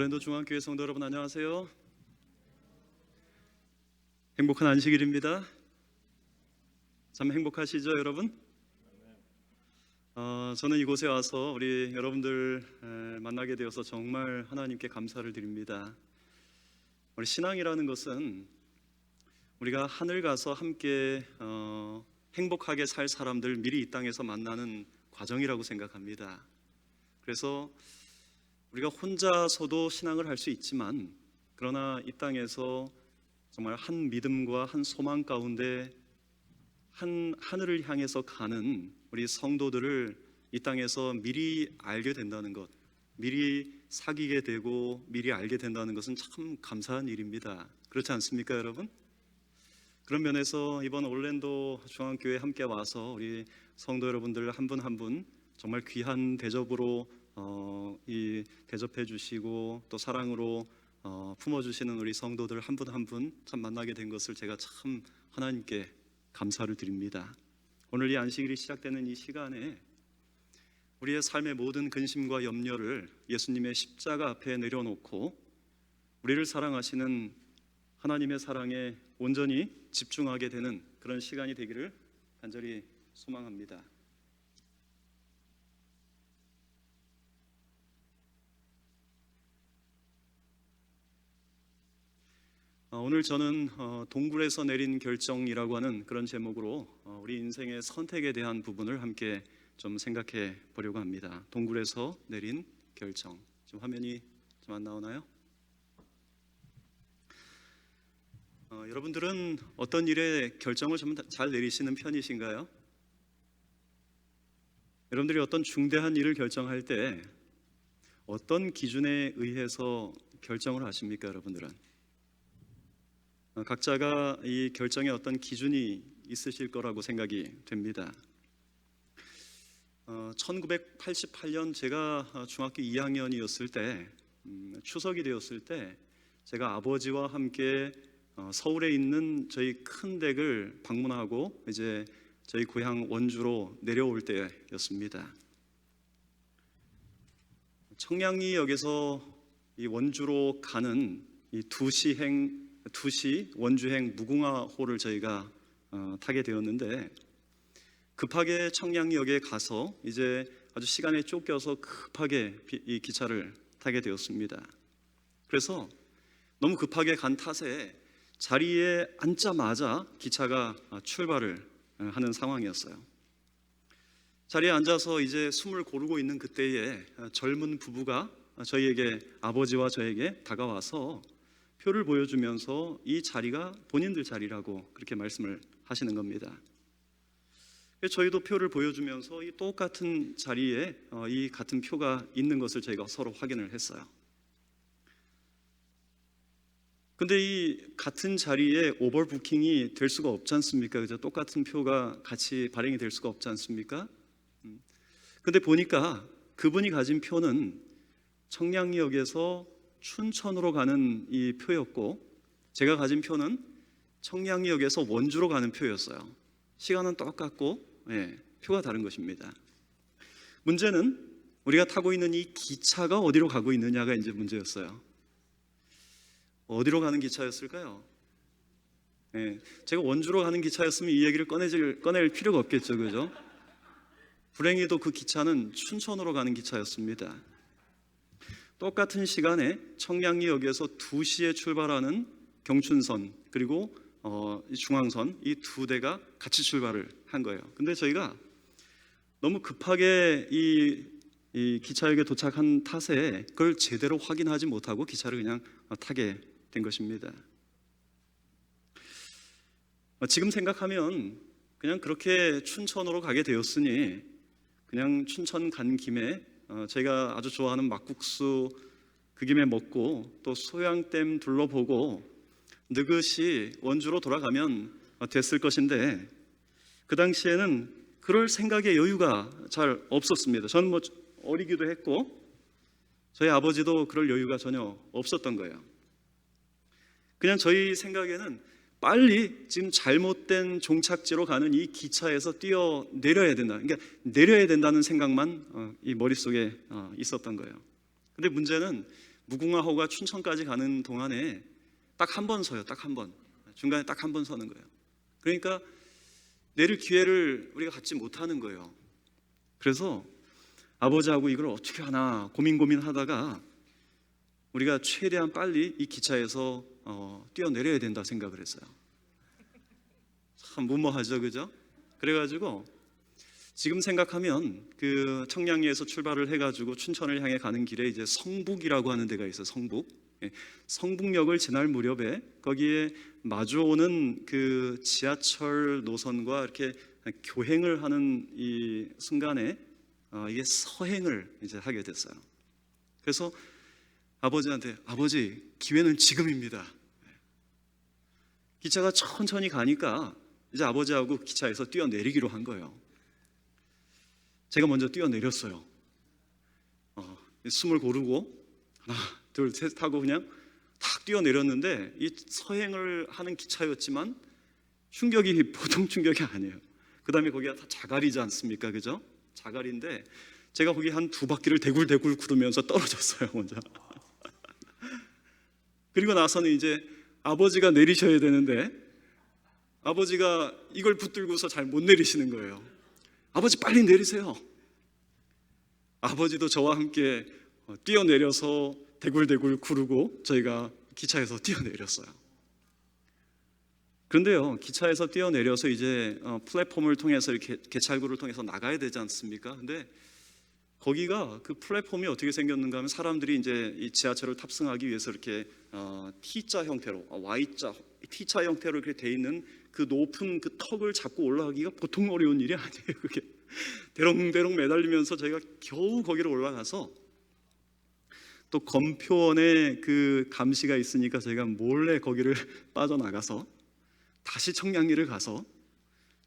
올랜도 중앙교회 성도 여러분 안녕하세요. 행복한 안식일입니다. 참 행복하시죠 여러분? 저는 이곳에 와서 우리 여러분들 만나게 되어서 정말 하나님께 감사를 드립니다. 우리 신앙이라는 것은 우리가 하늘 가서 함께 행복하게 살 사람들 미리 이 땅에서 만나는 과정이라고 생각합니다. 그래서 우리가 혼자서도 신앙을 할 수 있지만 그러나 이 땅에서 정말 한 믿음과 한 소망 가운데 한 하늘을 향해서 가는 우리 성도들을 이 땅에서 미리 알게 된다는 것, 미리 사귀게 되고 미리 알게 된다는 것은 참 감사한 일입니다. 그렇지 않습니까 여러분? 그런 면에서 이번 올랜도 중앙교회에 함께 와서 우리 성도 여러분들 한 분 한 분 정말 귀한 대접으로 이 대접해 주시고 또 사랑으로 품어주시는 우리 성도들 한 분 한 분 참 만나게 된 것을 제가 참 하나님께 감사를 드립니다. 오늘 이 안식일이 시작되는 이 시간에 우리의 삶의 모든 근심과 염려를 예수님의 십자가 앞에 내려놓고 우리를 사랑하시는 하나님의 사랑에 온전히 집중하게 되는 그런 시간이 되기를 간절히 소망합니다. 오늘 저는 동굴에서 내린 결정이라고 하는 그런 제목으로 우리 인생의 선택에 대한 부분을 함께 좀 생각해 보려고 합니다. 동굴에서 내린 결정. 지금 화면이 좀 안 나오나요? 여러분들은 어떤 일에 결정을 좀 잘 내리시는 편이신가요? 여러분들이 어떤 중대한 일을 결정할 때 어떤 기준에 의해서 결정을 하십니까, 여러분들은? 각자가 이 결정에 어떤 기준이 있으실 거라고 생각이 됩니다. 1988년 제가 중학교 2학년이었을 때 추석이 되었을 때 제가 아버지와 함께 서울에 있는 저희 큰 댁을 방문하고 이제 저희 고향 원주로 내려올 때였습니다. 청량리역에서 이 원주로 가는 이 2시 원주행 무궁화호를 저희가 타게 되었는데 급하게 청량리역에 가서 이제 아주 시간에 쫓겨서 급하게 이 기차를 타게 되었습니다. 그래서 너무 급하게 간 탓에 자리에 앉자마자 기차가 출발을 하는 상황이었어요. 자리에 앉아서 이제 숨을 고르고 있는 그때에 젊은 부부가 저희에게 아버지와 저에게 다가와서 표를 보여주면서 이 자리가 본인들 자리라고 그렇게 말씀을 하시는 겁니다. 저희도 표를 보여주면서 이 똑같은 자리에 이 같은 표가 있는 것을 저희가 서로 확인을 했어요. 근데 이 같은 자리에 오버부킹이 될 수가 없지 않습니까? 그죠? 똑같은 표가 같이 발행이 될 수가 없지 않습니까? 근데 보니까 그분이 가진 표는 청량리역에서 춘천으로 가는 이 표였고 제가 가진 표는 청량리역에서 원주로 가는 표였어요. 시간은 똑같고 표가 다른 것입니다. 문제는 우리가 타고 있는 이 기차가 어디로 가고 있느냐가 이제 문제였어요. 어디로 가는 기차였을까요? 제가 원주로 가는 기차였으면 이 얘기를 꺼낼 필요가 없겠죠, 그죠? 불행히도 그 기차는 춘천으로 가는 기차였습니다. 똑같은 시간에 청량리역에서 2시에 출발하는 경춘선 그리고 중앙선 이 두 대가 같이 출발을 한 거예요. 근데 저희가 너무 급하게 이 기차역에 도착한 탓에 그걸 제대로 확인하지 못하고 기차를 그냥 타게 된 것입니다. 지금 생각하면 그냥 그렇게 춘천으로 가게 되었으니 그냥 춘천 간 김에 제가 아주 좋아하는 막국수 그 김에 먹고 또 소양댐 둘러보고 느긋이 원주로 돌아가면 됐을 것인데 그 당시에는 그럴 생각의 여유가 잘 없었습니다. 저는 뭐 어리기도 했고 저희 아버지도 그럴 여유가 전혀 없었던 거예요. 그냥 저희 생각에는 빨리 지금 잘못된 종착지로 가는 이 기차에서 뛰어내려야 된다. 그러니까 내려야 된다는 생각만 이 머릿속에 있었던 거예요. 근데 문제는 무궁화호가 춘천까지 가는 동안에 딱 한 번 서요. 딱 한 번. 중간에 딱 한 번 서는 거예요. 그러니까 내릴 기회를 우리가 갖지 못하는 거예요. 그래서 아버지하고 이걸 어떻게 하나 고민하다가 우리가 최대한 빨리 이 기차에서 뛰어내려야 된다 생각을 했어요. 참 무모하죠, 그죠? 그래가지고 지금 생각하면 그 청량리에서 출발을 해가지고 춘천을 향해 가는 길에 이제 성북이라고 하는 데가 있어요. 성북. 예, 성북역을 지날 무렵에 거기에 마주오는 그 지하철 노선과 이렇게 교행을 하는 이 순간에 이게 서행을 이제 하게 됐어요. 그래서 아버지한테 아버지 기회는 지금입니다. 기차가 천천히 가니까 이제 아버지하고 기차에서 뛰어내리기로 한 거예요. 제가 먼저 뛰어내렸어요. 숨을 고르고 하나 둘 셋 하고 그냥 탁 뛰어내렸는데 이 서행을 하는 기차였지만 충격이 보통 충격이 아니에요. 그 다음에 거기가 다 자갈이지 않습니까? 그죠? 자갈인데 제가 거기 한 두 바퀴를 대굴대굴 구르면서 떨어졌어요 먼저. 그리고 나서는 이제 아버지가 내리셔야 되는데 아버지가 이걸 붙들고서 잘 못 내리시는 거예요. 아버지 빨리 내리세요. 아버지도 저와 함께 뛰어내려서 대굴대굴 구르고 저희가 기차에서 뛰어내렸어요. 그런데요, 기차에서 뛰어내려서 이제 플랫폼을 통해서 이렇게 개찰구를 통해서 나가야 되지 않습니까? 근데 거기가 그 플랫폼이 어떻게 생겼는가 하면 사람들이 이제 이 지하철을 탑승하기 위해서 이렇게 T자 형태로 Y자 T자 형태로 이렇게 돼 있는 그 높은 그 턱을 잡고 올라가기가 보통 어려운 일이 아니에요. 그게 대롱대롱 매달리면서 저희가 겨우 거기로 올라가서 또 검표원에 그 감시가 있으니까 저희가 몰래 거기를 빠져나가서 다시 청량리를 가서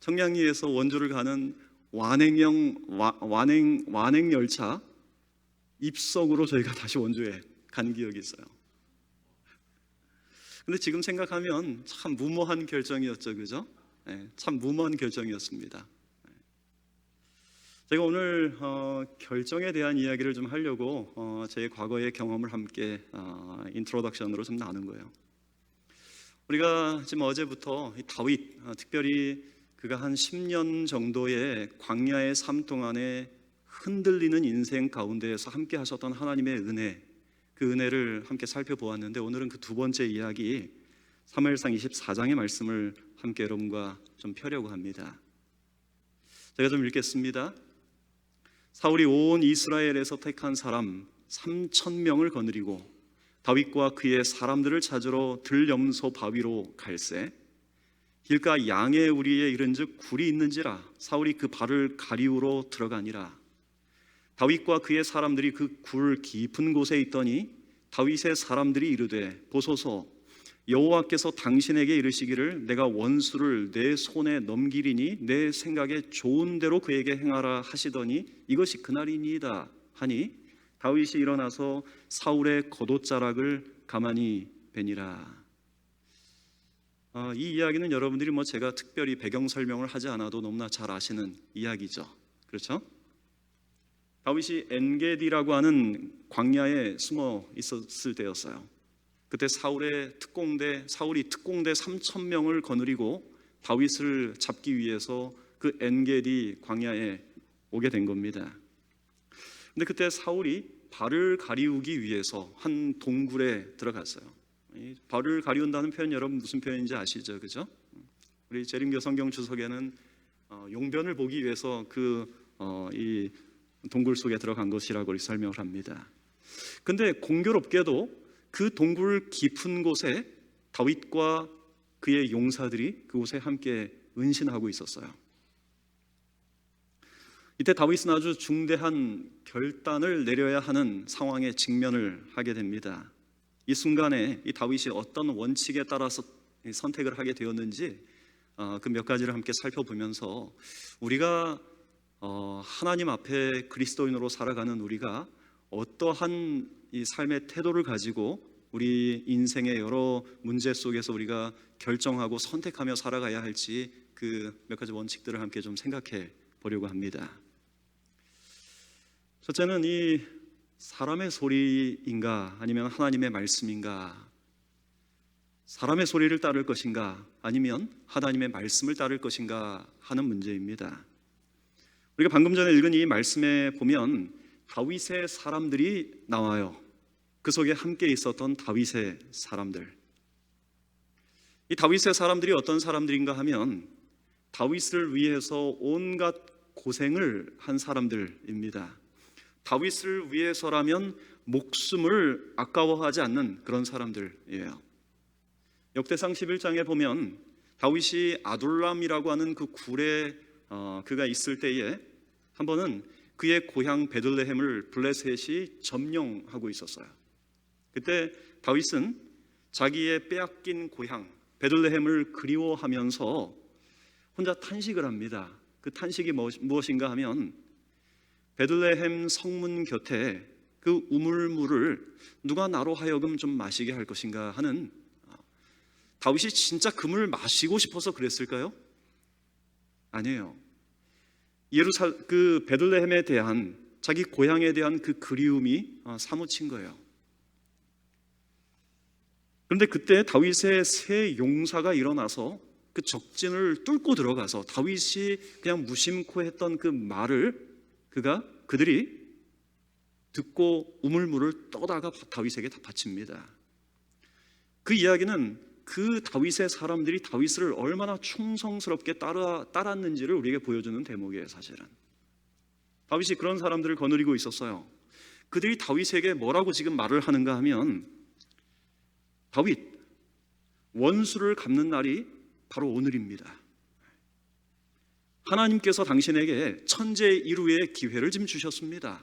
청량리에서 원주를 가는 완행 열차 입석으로 저희가 다시 원주에 간 기억이 있어요. 근데 지금 생각하면 참 무모한 결정이었죠, 그죠? 네, 참 무모한 결정이었습니다. 제가 오늘 결정에 대한 이야기를 좀 하려고 제 과거의 경험을 함께 인트로덕션으로 좀 나눈 거예요. 우리가 지금 어제부터 다윗, 특별히 그가 한 10년 정도의 광야의 삶 동안에 흔들리는 인생 가운데에서 함께 하셨던 하나님의 은혜, 그 은혜를 함께 살펴보았는데 오늘은 그 두 번째 이야기 사무엘상 24장의 말씀을 함께 여러분과 좀 펴려고 합니다. 제가 좀 읽겠습니다. 사울이 온 이스라엘에서 택한 사람 3,000명을 거느리고 다윗과 그의 사람들을 찾으러 들염소 바위로 갈새 길가 양의 우리에 이른즉 굴이 있는지라 사울이 그 발을 가리우러 들어가니라. 다윗과 그의 사람들이 그 굴 깊은 곳에 있더니 다윗의 사람들이 이르되 보소서 여호와께서 당신에게 이르시기를 내가 원수를 내 손에 넘기리니 내 생각에 좋은 대로 그에게 행하라 하시더니 이것이 그날이니이다 하니 다윗이 일어나서 사울의 겉옷자락을 가만히 베니라. 이 이야기는 여러분들이 제가 특별히 배경 설명을 하지 않아도 너무나 잘 아시는 이야기죠. 그렇죠? 다윗이 엔게디라고 하는 광야에 숨어 있었을 때였어요. 그때 사울이 특공대 3,000명을 거느리고 다윗을 잡기 위해서 그 엔게디 광야에 오게 된 겁니다. 근데 그때 사울이 발을 가리우기 위해서 한 동굴에 들어갔어요. 이 발을 가리운다는 표현 여러분 무슨 표현인지 아시죠? 그죠? 우리 재림교 성경 주석에는 용변을 보기 위해서 이 동굴 속에 들어간 것이라고 설명을 합니다. 근데 공교롭게도 그 동굴 깊은 곳에 다윗과 그의 용사들이 그곳에 함께 은신하고 있었어요. 이때 다윗은 아주 중대한 결단을 내려야 하는 상황에 직면을 하게 됩니다. 이 순간에 이 다윗이 어떤 원칙에 따라서 선택을 하게 되었는지 그 몇 가지를 함께 살펴보면서 우리가 하나님 앞에 그리스도인으로 살아가는 우리가 어떠한 이 삶의 태도를 가지고 우리 인생의 여러 문제 속에서 우리가 결정하고 선택하며 살아가야 할지 그 몇 가지 원칙들을 함께 좀 생각해 보려고 합니다. 첫째는 이 사람의 소리인가 아니면 하나님의 말씀인가? 사람의 소리를 따를 것인가 아니면 하나님의 말씀을 따를 것인가 하는 문제입니다. 우리가 방금 전에 읽은 이 말씀에 보면 다윗의 사람들이 나와요. 그 속에 함께 있었던 다윗의 사람들. 이 다윗의 사람들이 어떤 사람들인가 하면 다윗을 위해서 온갖 고생을 한 사람들입니다. 다윗을 위해서라면 목숨을 아까워하지 않는 그런 사람들이에요. 역대상 11장에 보면 다윗이 아둘람이라고 하는 그 굴에 그가 있을 때에 한 번은 그의 고향 베들레헴을 블레셋이 점령하고 있었어요. 그때 다윗은 자기의 빼앗긴 고향 베들레헴을 그리워하면서 혼자 탄식을 합니다. 그 탄식이 무엇인가 하면 베들레헴 성문 곁에 그 우물물을 누가 나로 하여금 좀 마시게 할 것인가 하는, 다윗이 진짜 그 물을 마시고 싶어서 그랬을까요? 아니에요. 그 베들레헴에 대한, 자기 고향에 대한 그 그리움이 사무친 거예요. 그런데 그때 다윗의 세 용사가 일어나서 그 적진을 뚫고 들어가서 다윗이 그냥 무심코 했던 그 말을 그들이 듣고 우물물을 떠다가 다윗에게 다 바칩니다. 그 이야기는 그 다윗의 사람들이 다윗을 얼마나 충성스럽게 따랐는지를 우리에게 보여주는 대목이에요. 사실은 다윗이 그런 사람들을 거느리고 있었어요. 그들이 다윗에게 뭐라고 지금 말을 하는가 하면, 다윗, 원수를 갚는 날이 바로 오늘입니다. 하나님께서 당신에게 천재일우의 기회를 지금 주셨습니다.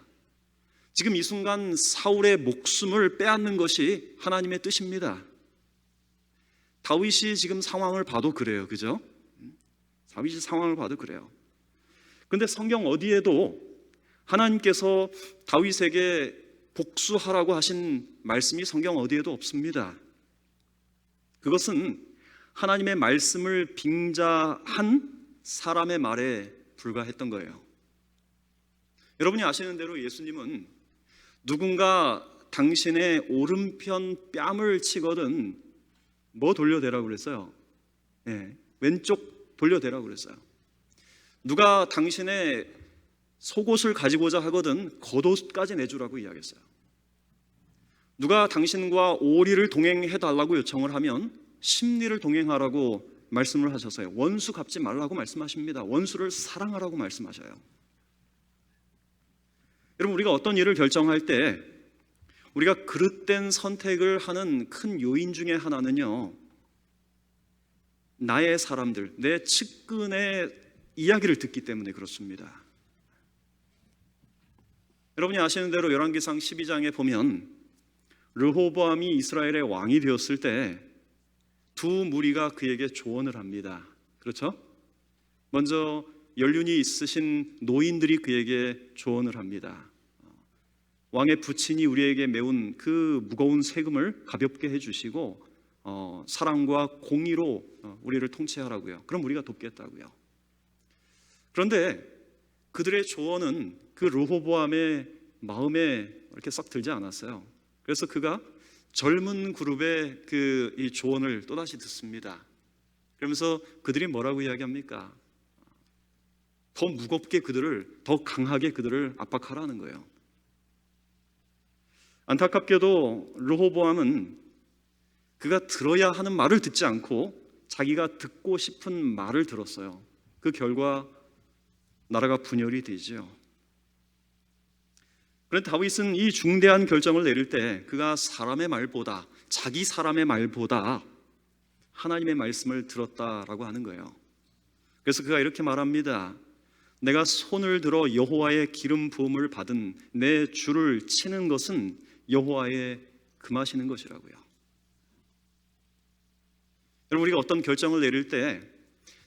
지금 이 순간 사울의 목숨을 빼앗는 것이 하나님의 뜻입니다. 다윗이 지금 상황을 봐도 그래요. 그죠? 다윗이 상황을 봐도 그래요. 그런데 성경 어디에도 하나님께서 다윗에게 복수하라고 하신 말씀이 성경 어디에도 없습니다. 그것은 하나님의 말씀을 빙자한 사람의 말에 불과했던 거예요. 여러분이 아시는 대로 예수님은 누군가 당신의 오른편 뺨을 치거든 뭐 돌려대라고 그랬어요? 왼쪽 돌려대라고 그랬어요. 누가 당신의 속옷을 가지고자 하거든 겉옷까지 내주라고 이야기했어요. 누가 당신과 오리를 동행해달라고 요청을 하면 십리를 동행하라고 말씀을 하셨어요. 원수 갚지 말라고 말씀하십니다. 원수를 사랑하라고 말씀하셔요. 여러분, 우리가 어떤 일을 결정할 때 우리가 그릇된 선택을 하는 큰 요인 중에 하나는요, 나의 사람들, 내 측근의 이야기를 듣기 때문에 그렇습니다. 여러분이 아시는 대로 열왕기상 12장에 보면 르호보암이 이스라엘의 왕이 되었을 때 두 무리가 그에게 조언을 합니다. 그렇죠? 먼저 연륜이 있으신 노인들이 그에게 조언을 합니다. 왕의 부친이 우리에게 메운 그 무거운 세금을 가볍게 해주시고 사랑과 공의로 우리를 통치하라고요. 그럼 우리가 돕겠다고요. 그런데 그들의 조언은 그 르호보암의 마음에 이렇게 썩 들지 않았어요. 그래서 그가 젊은 그룹의 이 조언을 또다시 듣습니다. 그러면서 그들이 뭐라고 이야기합니까? 더 무겁게 더 강하게 그들을 압박하라는 거예요. 안타깝게도 르호보암은 그가 들어야 하는 말을 듣지 않고 자기가 듣고 싶은 말을 들었어요. 그 결과 나라가 분열이 되죠. 그런데 다윗은 이 중대한 결정을 내릴 때 그가 자기 사람의 말보다 하나님의 말씀을 들었다라고 하는 거예요. 그래서 그가 이렇게 말합니다. 내가 손을 들어 여호와의 기름 부음을 받은 내 주를 치는 것은 여호와의 금하시는 것이라고요. 여러분, 우리가 어떤 결정을 내릴 때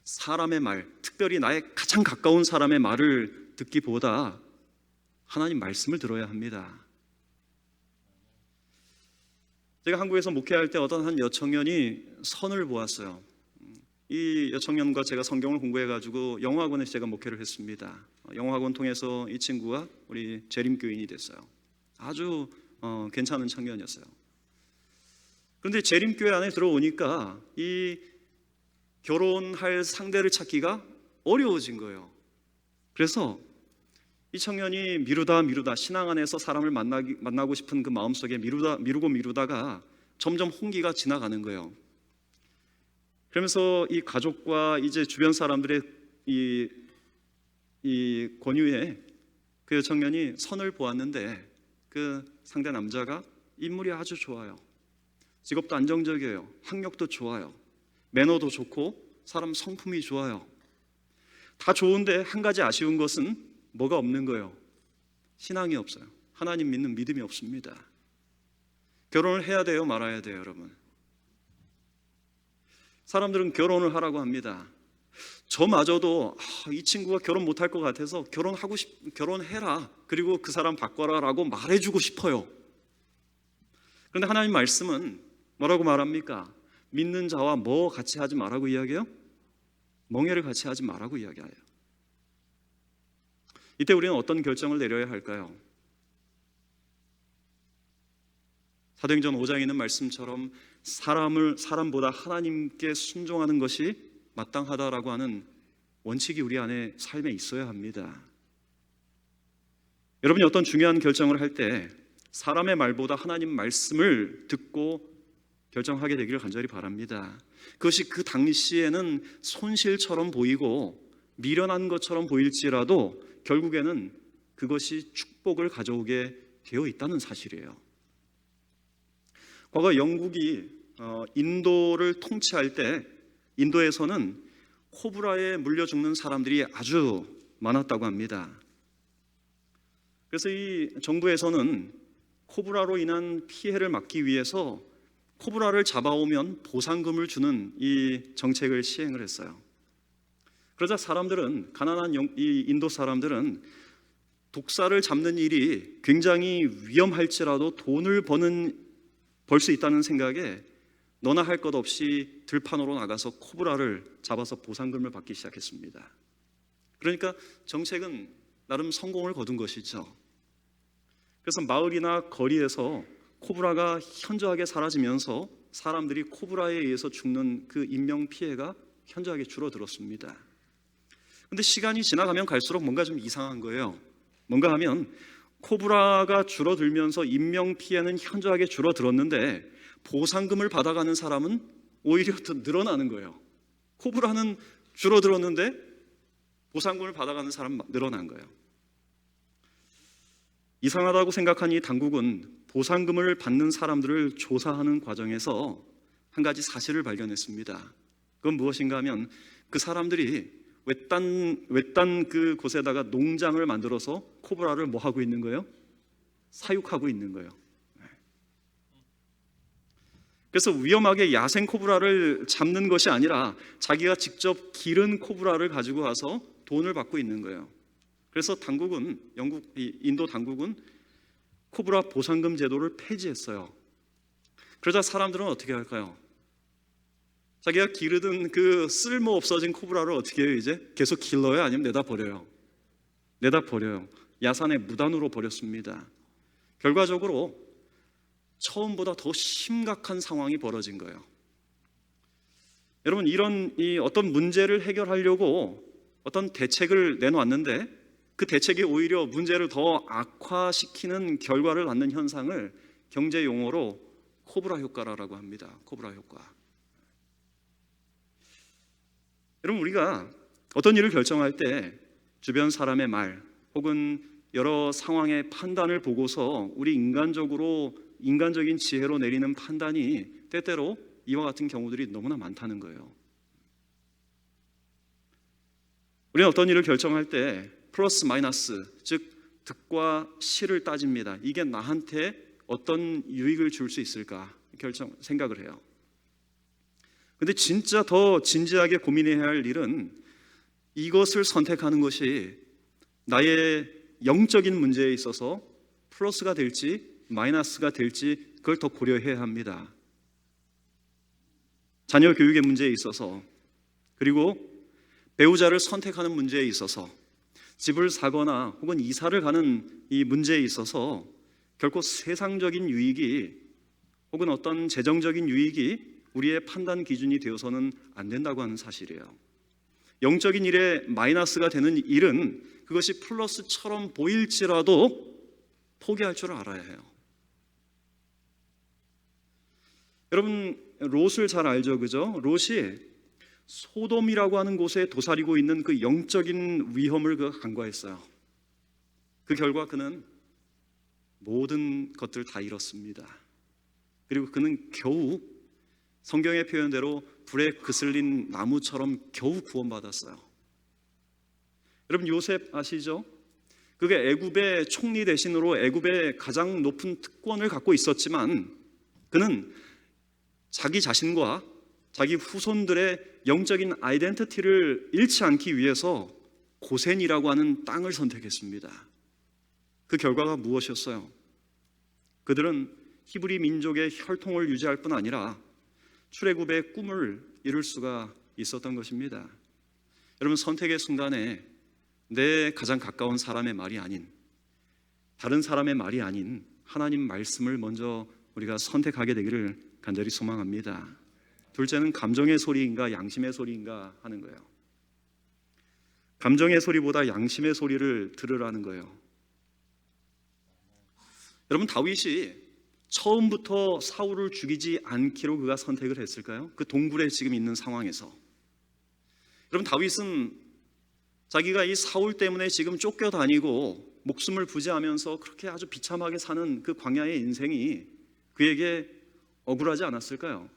사람의 말, 특별히 나의 가장 가까운 사람의 말을 듣기보다 하나님 말씀을 들어야 합니다. 제가 한국에서 목회할 때 어떤 한 여청년이 선을 보았어요. 이 여청년과 제가 성경을 공부해가지고 영어학원에서 제가 목회를 했습니다. 영어학원 통해서 이 친구가 우리 재림교인이 됐어요. 아주 괜찮은 청년이었어요. 그런데 재림교회 안에 들어오니까 이 결혼할 상대를 찾기가 어려워진 거예요. 그래서 이 청년이 미루다 신앙 안에서 사람을 만나고 싶은 그 마음속에 미루다가 점점 홍기가 지나가는 거예요. 그러면서 이 가족과 이제 주변 사람들의 이 권유에 그 청년이 선을 보았는데 그 상대 남자가 인물이 아주 좋아요. 직업도 안정적이에요. 학력도 좋아요. 매너도 좋고 사람 성품이 좋아요. 다 좋은데 한 가지 아쉬운 것은 뭐가 없는 거예요? 신앙이 없어요. 하나님 믿는 믿음이 없습니다. 결혼을 해야 돼요? 말아야 돼요? 여러분, 사람들은 결혼을 하라고 합니다. 저마저도 이 친구가 결혼 못할 것 같아서 결혼해라, 그리고 그 사람 바꿔라 라고 말해주고 싶어요. 그런데 하나님 말씀은 뭐라고 말합니까? 믿는 자와 뭐 같이 하지 말라고 이야기해요? 멍해를 같이 하지 말라고 이야기해요. 이때 우리는 어떤 결정을 내려야 할까요? 사도행전 5장에 있는 말씀처럼 사람보다 하나님께 순종하는 것이 마땅하다라고 하는 원칙이 우리 안에 삶에 있어야 합니다. 여러분이 어떤 중요한 결정을 할 때 사람의 말보다 하나님 말씀을 듣고 결정하게 되기를 간절히 바랍니다. 그것이 그 당시에는 손실처럼 보이고 미련한 것처럼 보일지라도 결국에는 그것이 축복을 가져오게 되어 있다는 사실이에요. 과거 영국이 인도를 통치할 때 인도에서는 코브라에 물려 죽는 사람들이 아주 많았다고 합니다. 그래서 이 정부에서는 코브라로 인한 피해를 막기 위해서 코브라를 잡아오면 보상금을 주는 이 정책을 시행을 했어요. 그러자 사람들은, 가난한 이 인도 사람들은 독사를 잡는 일이 굉장히 위험할지라도 돈을 벌 수 있다는 생각에 너나 할 것 없이 들판으로 나가서 코브라를 잡아서 보상금을 받기 시작했습니다. 그러니까 정책은 나름 성공을 거둔 것이죠. 그래서 마을이나 거리에서 코브라가 현저하게 사라지면서 사람들이 코브라에 의해서 죽는 그 인명 피해가 현저하게 줄어들었습니다. 그런데 시간이 지나가면 갈수록 뭔가 좀 이상한 거예요. 뭔가 하면 코브라가 줄어들면서 인명 피해는 현저하게 줄어들었는데 보상금을 받아가는 사람은 오히려 더 늘어나는 거예요. 코브라는 줄어들었는데 보상금을 받아가는 사람은 늘어난 거예요. 이상하다고 생각한 이 당국은 보상금을 받는 사람들을 조사하는 과정에서 한 가지 사실을 발견했습니다. 그건 무엇인가 하면 그 사람들이 외딴 그 곳에다가 농장을 만들어서 코브라를 뭐 하고 있는 거예요? 사육하고 있는 거예요. 그래서 위험하게 야생 코브라를 잡는 것이 아니라 자기가 직접 기른 코브라를 가지고 와서 돈을 받고 있는 거예요. 그래서 인도 당국은 코브라 보상금 제도를 폐지했어요. 그러자 사람들은 어떻게 할까요? 자기가 기르던 그 쓸모 없어진 코브라를 어떻게 해요? 이제 계속 길러요? 아니면 내다 버려요? 내다 버려요. 야산에 무단으로 버렸습니다. 결과적으로 처음보다 더 심각한 상황이 벌어진 거예요. 여러분, 이런 어떤 문제를 해결하려고 어떤 대책을 내놓았는데 그 대책이 오히려 문제를 더 악화시키는 결과를 낳는 현상을 경제 용어로 코브라 효과라고 합니다. 코브라 효과. 여러분, 우리가 어떤 일을 결정할 때 주변 사람의 말 혹은 여러 상황의 판단을 보고서 우리 인간적인 지혜로 내리는 판단이 때때로 이와 같은 경우들이 너무나 많다는 거예요. 우리는 어떤 일을 결정할 때 플러스 마이너스, 즉 득과 실을 따집니다. 이게 나한테 어떤 유익을 줄 수 있을까 생각을 해요. 근데 진짜 더 진지하게 고민해야 할 일은 이것을 선택하는 것이 나의 영적인 문제에 있어서 플러스가 될지 마이너스가 될지 그걸 더 고려해야 합니다. 자녀 교육의 문제에 있어서, 그리고 배우자를 선택하는 문제에 있어서, 집을 사거나 혹은 이사를 가는 이 문제에 있어서 결코 세상적인 유익이 혹은 어떤 재정적인 유익이 우리의 판단 기준이 되어서는 안 된다고 하는 사실이에요. 영적인 일에 마이너스가 되는 일은 그것이 플러스처럼 보일지라도 포기할 줄 알아야 해요. 여러분, 롯을 잘 알죠, 그죠? 롯이 소돔이라고 하는 곳에 도사리고 있는 그 영적인 위험을 간과했어요. 그 결과 그는 모든 것들 다 잃었습니다. 그리고 그는 겨우 성경의 표현대로 불에 그슬린 나무처럼 겨우 구원받았어요. 여러분, 요셉 아시죠? 그게 애굽의 총리 대신으로 애굽의 가장 높은 특권을 갖고 있었지만 그는 자기 자신과 자기 후손들의 영적인 아이덴티티를 잃지 않기 위해서 고센이라고 하는 땅을 선택했습니다. 그 결과가 무엇이었어요? 그들은 히브리 민족의 혈통을 유지할 뿐 아니라 출애굽의 꿈을 이룰 수가 있었던 것입니다. 여러분, 선택의 순간에 내 가장 가까운 사람의 말이 아닌, 다른 사람의 말이 아닌 하나님 말씀을 먼저 우리가 선택하게 되기를 간절히 소망합니다. 둘째는 감정의 소리인가 양심의 소리인가 하는 거예요. 감정의 소리보다 양심의 소리를 들으라는 거예요. 여러분, 다윗이 처음부터 사울을 죽이지 않기로 그가 선택을 했을까요? 그 동굴에 지금 있는 상황에서. 여러분, 다윗은 자기가 이 사울 때문에 지금 쫓겨다니고 목숨을 부지하면서 그렇게 아주 비참하게 사는 그 광야의 인생이 그에게 억울하지 않았을까요?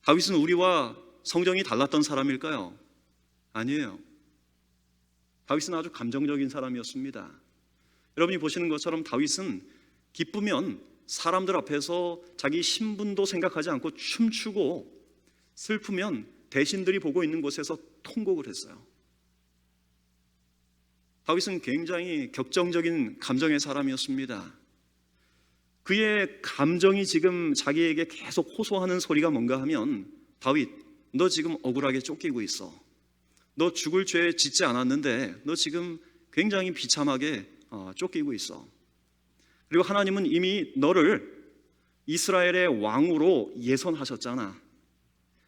다윗은 우리와 성정이 달랐던 사람일까요? 아니에요. 다윗은 아주 감정적인 사람이었습니다. 여러분이 보시는 것처럼 다윗은 기쁘면 사람들 앞에서 자기 신분도 생각하지 않고 춤추고, 슬프면 대신들이 보고 있는 곳에서 통곡을 했어요. 다윗은 굉장히 격정적인 감정의 사람이었습니다. 그의 감정이 지금 자기에게 계속 호소하는 소리가 뭔가 하면, 다윗, 너 지금 억울하게 쫓기고 있어. 너 죽을 죄 짓지 않았는데 너 지금 굉장히 비참하게 쫓기고 있어. 그리고 하나님은 이미 너를 이스라엘의 왕으로 예선하셨잖아.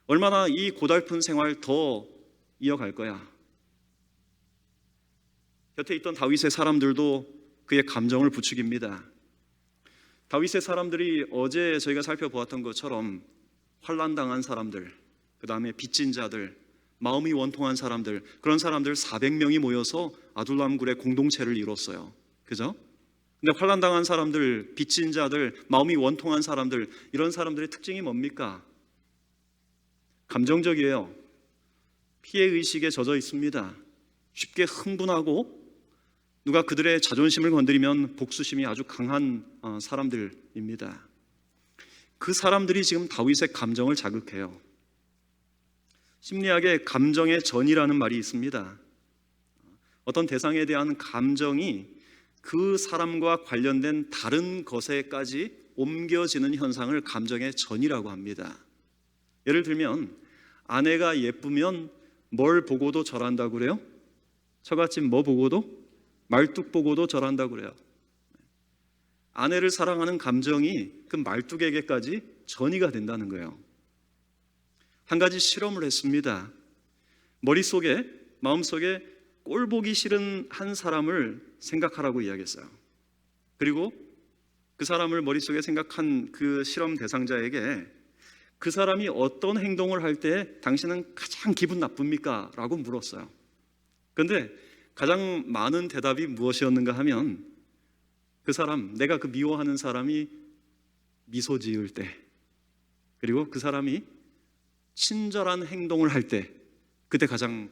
얼마나 이 고달픈 생활 더 이어갈 거야. 곁에 있던 다윗의 사람들도 그의 감정을 부추깁니다. 다윗의 사람들이 어제 저희가 살펴보았던 것처럼 환난당한 사람들, 그 다음에 빚진 자들, 마음이 원통한 사람들, 그런 사람들 400명이 모여서 아둘람 굴의 공동체를 이뤘어요. 그죠? 근데 환난당한 사람들, 빚진 자들, 마음이 원통한 사람들, 이런 사람들의 특징이 뭡니까? 감정적이에요. 피해의식에 젖어 있습니다. 쉽게 흥분하고 누가 그들의 자존심을 건드리면 복수심이 아주 강한 사람들입니다. 그 사람들이 지금 다윗의 감정을 자극해요. 심리학에 감정의 전이라는 말이 있습니다. 어떤 대상에 대한 감정이 그 사람과 관련된 다른 것에까지 옮겨지는 현상을 감정의 전이라고 합니다. 예를 들면 아내가 예쁘면 뭘 보고도 절한다고 그래요? 처갓집 뭐 보고도? 말뚝 보고도 절한다고 그래요. 아내를 사랑하는 감정이 그 말뚝에게까지 전이가 된다는 거예요. 한 가지 실험을 했습니다. 머릿속에, 마음속에 꼴보기 싫은 한 사람을 생각하라고 이야기했어요. 그리고 그 사람을 머릿속에 생각한 그 실험 대상자에게 그 사람이 어떤 행동을 할 때 당신은 가장 기분 나쁩니까? 라고 물었어요. 그런데 가장 많은 대답이 무엇이었는가 하면 그 사람, 내가 그 미워하는 사람이 미소 지을 때, 그리고 그 사람이 친절한 행동을 할 때, 그때 가장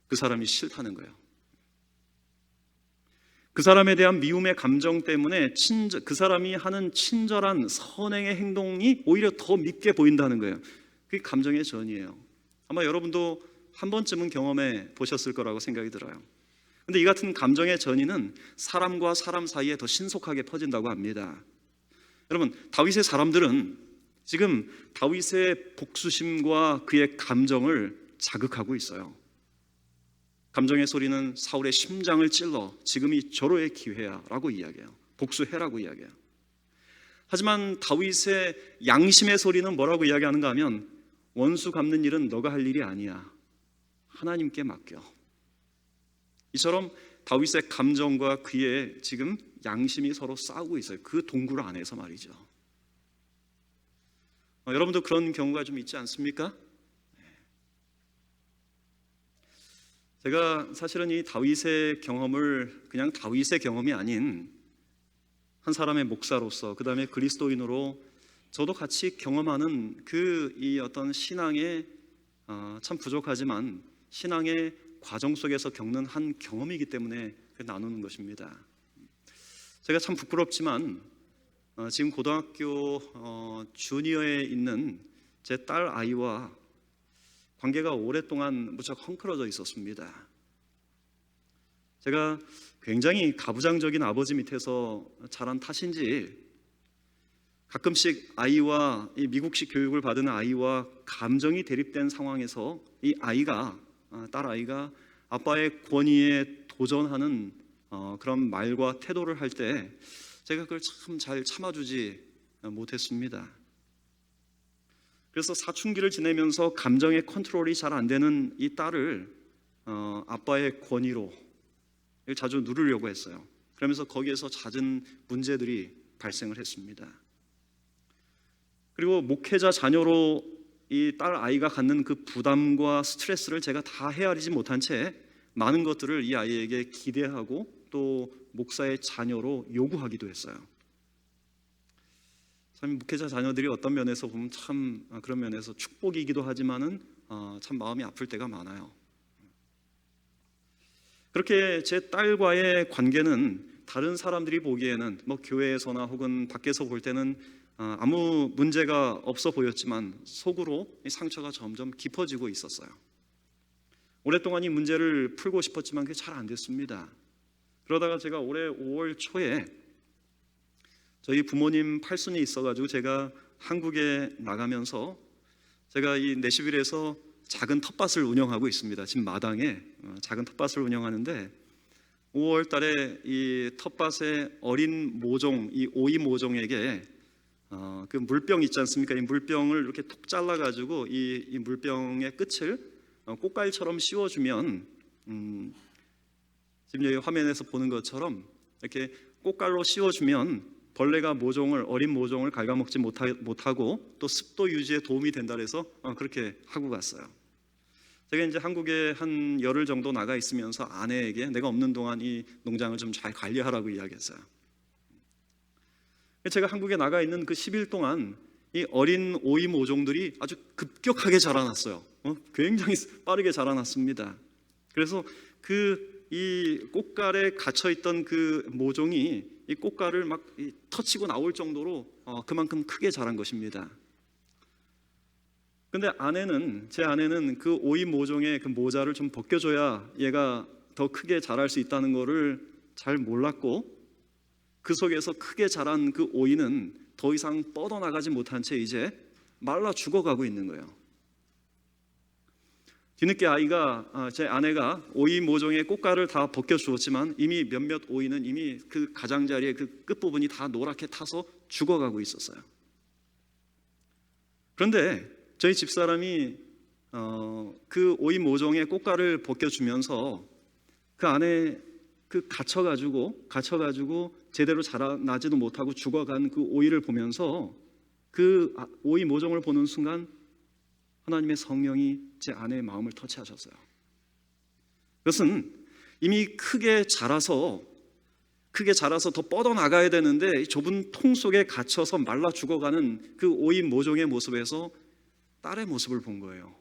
그 사람이 싫다는 거예요. 그 사람에 대한 미움의 감정 때문에 그 사람이 하는 친절한 선행의 행동이 오히려 더 밉게 보인다는 거예요. 그게 감정의 전이에요. 아마 여러분도 한 번쯤은 경험해 보셨을 거라고 생각이 들어요. 근데 이 같은 감정의 전이는 사람과 사람 사이에 더 신속하게 퍼진다고 합니다. 여러분, 다윗의 사람들은 지금 다윗의 복수심과 그의 감정을 자극하고 있어요. 감정의 소리는 사울의 심장을 찔러 지금이 절호의 기회야 라고 이야기해요. 복수해라고 이야기해요. 하지만 다윗의 양심의 소리는 뭐라고 이야기하는가 하면 원수 갚는 일은 너가 할 일이 아니야. 하나님께 맡겨. 이처럼 다윗의 감정과 그의 지금 양심이 서로 싸우고 있어요. 그 동굴 안에서 말이죠. 여러분도 그런 경우가 좀 있지 않습니까? 제가 사실은 이 다윗의 경험을 그냥 다윗의 경험이 아닌 한 사람의 목사로서, 그 다음에 그리스도인으로 저도 같이 경험하는 이 어떤 신앙의 참 부족하지만 신앙의 과정 속에서 겪는 한 경험이기 때문에 나누는 것입니다. 제가 참 부끄럽지만 지금 고등학교 주니어에 있는 제 딸 아이와 관계가 오랫동안 무척 헝클어져 있었습니다. 제가 굉장히 가부장적인 아버지 밑에서 자란 탓인지 가끔씩 아이와 이 미국식 교육을 받은 아이와 감정이 대립된 상황에서 이 아이가 딸 아이가 아빠의 권위에 도전하는 그런 말과 태도를 할 때 제가 그걸 참 잘 참아주지 못했습니다. 그래서 사춘기를 지내면서 감정의 컨트롤이 잘 안 되는 이 딸을 아빠의 권위로 자주 누르려고 했어요. 그러면서 거기에서 잦은 문제들이 발생을 했습니다. 그리고 목회자 자녀로 이 딸 아이가 갖는 그 부담과 스트레스를 제가 다 헤아리지 못한 채 많은 것들을 이 아이에게 기대하고 또 목사의 자녀로 요구하기도 했어요. 참 목회자 자녀들이 어떤 면에서 보면 참 그런 면에서 축복이기도 하지만은 참 마음이 아플 때가 많아요. 그렇게 제 딸과의 관계는 다른 사람들이 보기에는 뭐 교회에서나 혹은 밖에서 볼 때는 아무 문제가 없어 보였지만 속으로 이 상처가 점점 깊어지고 있었어요. 오랫동안 이 문제를 풀고 싶었지만 그게 잘 안 됐습니다. 그러다가 제가 올해 5월 초에 저희 부모님 팔순이 있어가지고 제가 한국에 나가면서 제가 이 내시빌에서 작은 텃밭을 운영하고 있습니다. 집 마당에 작은 텃밭을 운영하는데 5월 달에 이 텃밭의 어린 모종, 이 오이 모종에게 그 물병 있지 않습니까? 이 물병을 이렇게 톡 잘라가지고 이 물병의 끝을 꽃갈처럼 씌워주면 지금 여기 화면에서 보는 것처럼 이렇게 꽃갈로 씌워주면 벌레가 어린 모종을 갉아먹지 못하고 또 습도 유지에 도움이 된다 해서 그렇게 하고 갔어요. 제가 이제 한국에 한 열흘 정도 나가 있으면서 아내에게 내가 없는 동안 이 농장을 좀 잘 관리하라고 이야기했어요. 제가 한국에 나가 있는 그 10일 동안 이 어린 오이 모종들이 아주 급격하게 자라났어요. 굉장히 빠르게 자라났습니다. 그래서 이 꽃갈에 갇혀 있던 그 모종이 이 꽃갈을 막 터치고 나올 정도로 그만큼 크게 자란 것입니다. 근데 제 아내는 그 오이 모종의 그 모자를 좀 벗겨줘야 얘가 더 크게 자랄 수 있다는 거를 잘 몰랐고 그 속에서 크게 자란 그 오이는 더 이상 뻗어나가지 못한 채 이제 말라 죽어가고 있는 거예요. 뒤늦게 제 아내가 오이 모종의 꽃갈을 다 벗겨주었지만 이미 몇몇 오이는 이미 그 가장자리의 그 끝부분이 다 노랗게 타서 죽어가고 있었어요. 그런데 저희 집사람이 그 오이 모종의 꽃갈을 벗겨주면서 그 안에 갇혀가지고 제대로 자라나지도 못하고 죽어간 그 오이를 보면서 그 오이 모종을 보는 순간 하나님의 성령이 제 아내의 마음을 터치하셨어요. 그것은 이미 크게 자라서 더 뻗어나가야 되는데 이 좁은 통 속에 갇혀서 말라 죽어가는 그 오이 모종의 모습에서 딸의 모습을 본 거예요.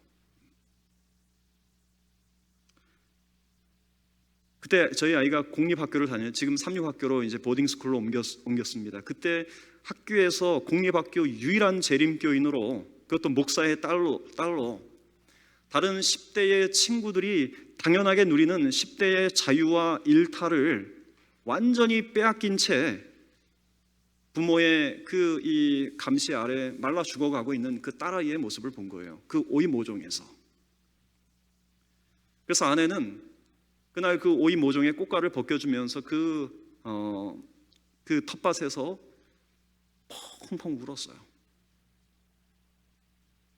그때 저희 아이가 공립학교를 지금 삼육학교로 이제 보딩스쿨로 옮겼습니다. 그때 학교에서 공립학교 유일한 재림교인으로 그것도 목사의 딸로 다른 10대의 친구들이 당연하게 누리는 10대의 자유와 일탈을 완전히 빼앗긴 채 부모의 이 감시 아래 말라 죽어가고 있는 그 딸아이의 모습을 본 거예요. 그 오이 모종에서. 그래서 아내는 그날 그 오이 모종의 꽃갈을 벗겨주면서 그 텃밭에서 펑펑 울었어요.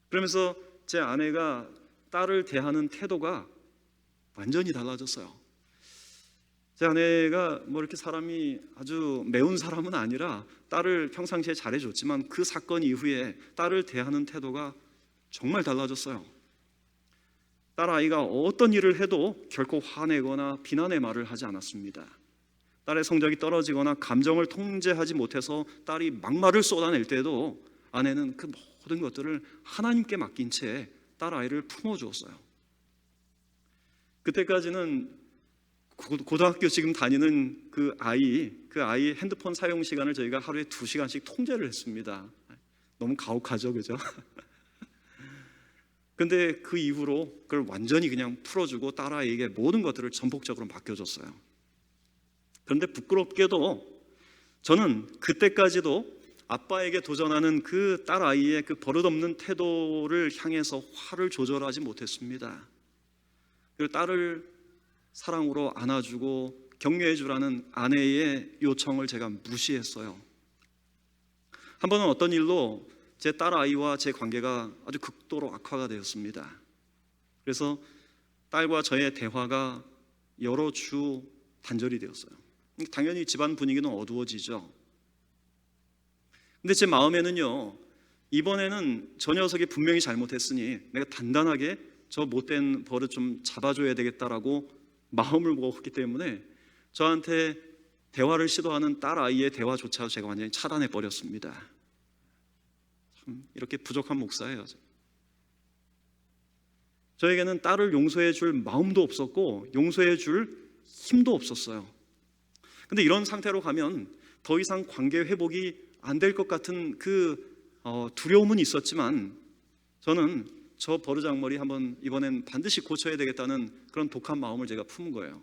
그러면서 제 아내가 딸을 대하는 태도가 완전히 달라졌어요. 제 아내가 뭐 이렇게 사람이 아주 매운 사람은 아니라 딸을 평상시에 잘해줬지만 그 사건 이후에 딸을 대하는 태도가 정말 달라졌어요. 딸 아이가 어떤 일을 해도 결코 화내거나 비난의 말을 하지 않았습니다. 딸의 성적이 떨어지거나 감정을 통제하지 못해서 딸이 막말을 쏟아낼 때도 아내는 그 모든 것들을 하나님께 맡긴 채 딸 아이를 품어주었어요. 그때까지는 고등학교 지금 다니는 그 아이 핸드폰 사용 시간을 저희가 하루에 2시간씩 통제를 했습니다. 너무 가혹하죠, 그죠? 근데 그 이후로 그걸 완전히 그냥 풀어주고 딸아이에게 모든 것들을 전폭적으로 맡겨줬어요. 그런데 부끄럽게도 저는 그때까지도 아빠에게 도전하는 그 딸아이의 그 버릇없는 태도를 향해서 화를 조절하지 못했습니다. 그리고 딸을 사랑으로 안아주고 격려해주라는 아내의 요청을 제가 무시했어요. 한 번은 어떤 일로 제 딸아이와 제 관계가 아주 극도로 악화가 되었습니다. 그래서 딸과 저의 대화가 여러 주 단절이 되었어요. 당연히 집안 분위기는 어두워지죠. 근데 제 마음에는요, 이번에는 저 녀석이 분명히 잘못했으니 내가 단단하게 저 못된 버릇 좀 잡아줘야 되겠다라고 마음을 먹었기 때문에 저한테 대화를 시도하는 딸아이의 대화조차 제가 완전히 차단해 버렸습니다. 참 이렇게 부족한 목사예요. 저에게는 딸을 용서해 줄 마음도 없었고 용서해 줄 힘도 없었어요. 근데 이런 상태로 가면 더 이상 관계 회복이 안 될 것 같은 두려움은 있었지만 저는 저 버르장머리 한번 이번엔 반드시 고쳐야 되겠다는 그런 독한 마음을 제가 품은 거예요.